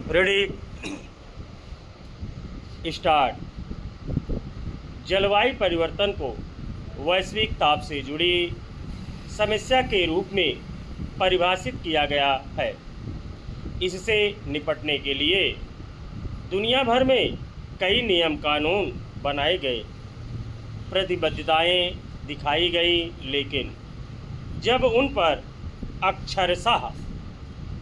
Ready start. जलवायु परिवर्तन को वैश्विक ताप से जुड़ी समस्या के रूप में परिभाषित किया गया है। इससे निपटने के लिए दुनिया भर में कई नियम कानून बनाए गए, प्रतिबद्धताएं दिखाई गई, लेकिन जब उन पर अक्षरशः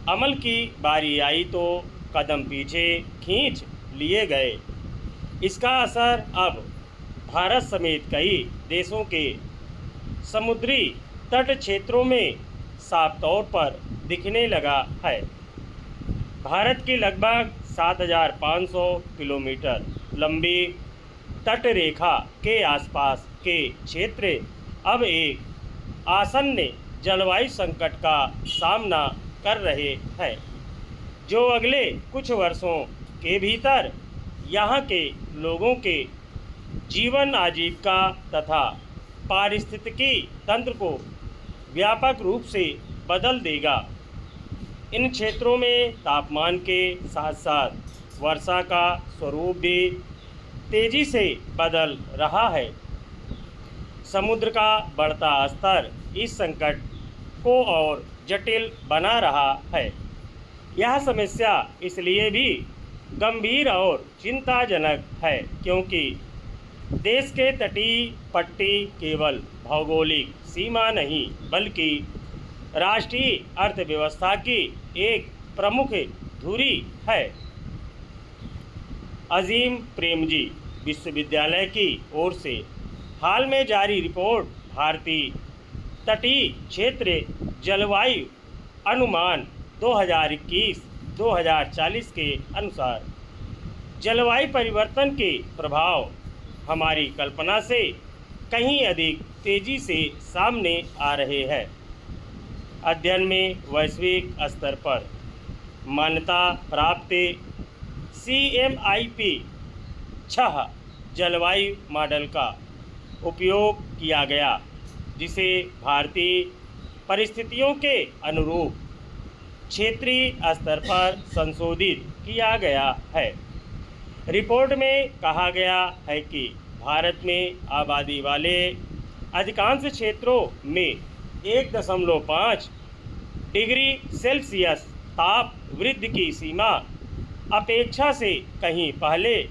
अमल की बारी आई तो कदम पीछे खींच लिए गए। इसका असर अब भारत समेत कई देशों के समुद्री तट क्षेत्रों में साफ तौर पर दिखने लगा है। भारत की लगभग 7,500 किलोमीटर लंबी तट रेखा के आसपास के क्षेत्र अब एक आसन्न जलवायु संकट का सामना कर रहे हैं, जो अगले कुछ वर्षों के भीतर यहाँ के लोगों के जीवन आजीविका तथा पारिस्थितिकी तंत्र को व्यापक रूप से बदल देगा। इन क्षेत्रों में तापमान के साथ साथ वर्षा का स्वरूप भी तेजी से बदल रहा है। समुद्र का बढ़ता स्तर इस संकट को और जटिल बना रहा है। यह समस्या इसलिए भी गंभीर और चिंताजनक है क्योंकि देश के तटीय पट्टी केवल भौगोलिक सीमा नहीं बल्कि राष्ट्रीय अर्थव्यवस्था की एक प्रमुख धुरी है। अजीम प्रेमजी विश्वविद्यालय की ओर से हाल में जारी रिपोर्ट भारतीय तटीय क्षेत्र जलवायु अनुमान 2021-2040 के अनुसार जलवायु परिवर्तन के प्रभाव हमारी कल्पना से कहीं अधिक तेजी से सामने आ रहे हैं। अध्ययन में वैश्विक स्तर पर मान्यता प्राप्त CMIP 6 जलवायु मॉडल का उपयोग किया गया, जिसे भारतीय परिस्थितियों के अनुरूप क्षेत्रीय स्तर पर संशोधित किया गया है। रिपोर्ट में कहा गया है कि भारत में आबादी वाले अधिकांश क्षेत्रों में 1.5 डिग्री सेल्सियस ताप वृद्धि की सीमा अपेक्षा से कहीं पहले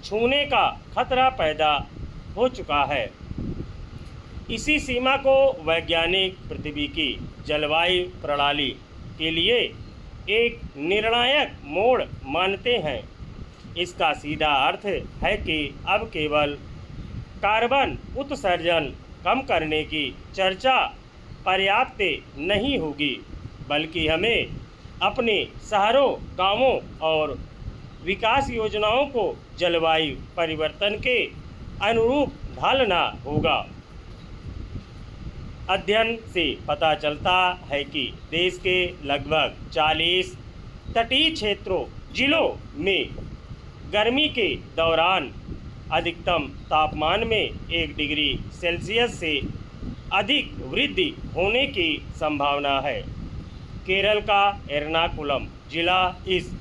छूने का खतरा पैदा हो चुका है। इसी सीमा को वैज्ञानिक पृथ्वी की जलवायु प्रणाली के लिए एक निर्णायक मोड़ मानते हैं। इसका सीधा अर्थ है कि अब केवल कार्बन उत्सर्जन कम करने की चर्चा पर्याप्त नहीं होगी, बल्कि हमें अपने शहरों, गांवों और विकास योजनाओं को जलवायु परिवर्तन के अनुरूप ढालना होगा। अध्ययन से पता चलता है कि देश के लगभग 40 तटीय जिलों में गर्मी के दौरान अधिकतम तापमान में 1 डिग्री सेल्सियस से अधिक वृद्धि होने की संभावना है। केरल का एर्नाकुलम जिला इस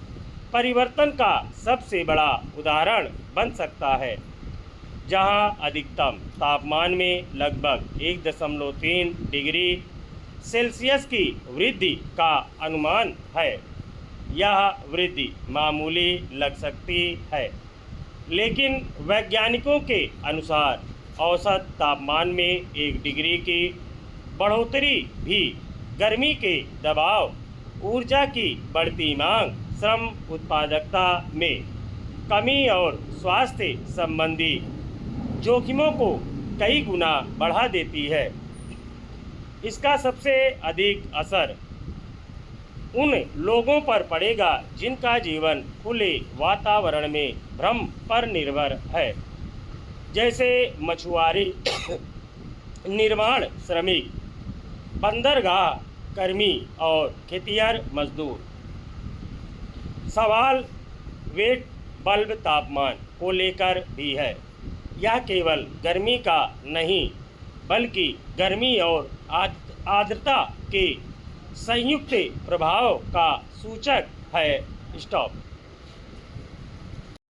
परिवर्तन का सबसे बड़ा उदाहरण बन सकता है, जहां अधिकतम तापमान में लगभग 1.3 डिग्री सेल्सियस की वृद्धि का अनुमान है। यह वृद्धि मामूली लग सकती है, लेकिन वैज्ञानिकों के अनुसार औसत तापमान में 1 डिग्री की बढ़ोतरी भी गर्मी के दबाव, ऊर्जा की बढ़ती मांग, श्रम उत्पादकता में कमी और स्वास्थ्य संबंधी जोखिमों को कई गुना बढ़ा देती है। इसका सबसे अधिक असर उन लोगों पर पड़ेगा जिनका जीवन खुले वातावरण में भ्रम पर निर्भर है, जैसे मछुआरे, निर्माण श्रमिक, बंदरगाह कर्मी और खेतिहर मजदूर। सवाल वेट बल्ब तापमान को लेकर भी है। यह केवल गर्मी का नहीं बल्कि गर्मी और आर्द्रता के संयुक्त प्रभाव का सूचक है। स्टॉप।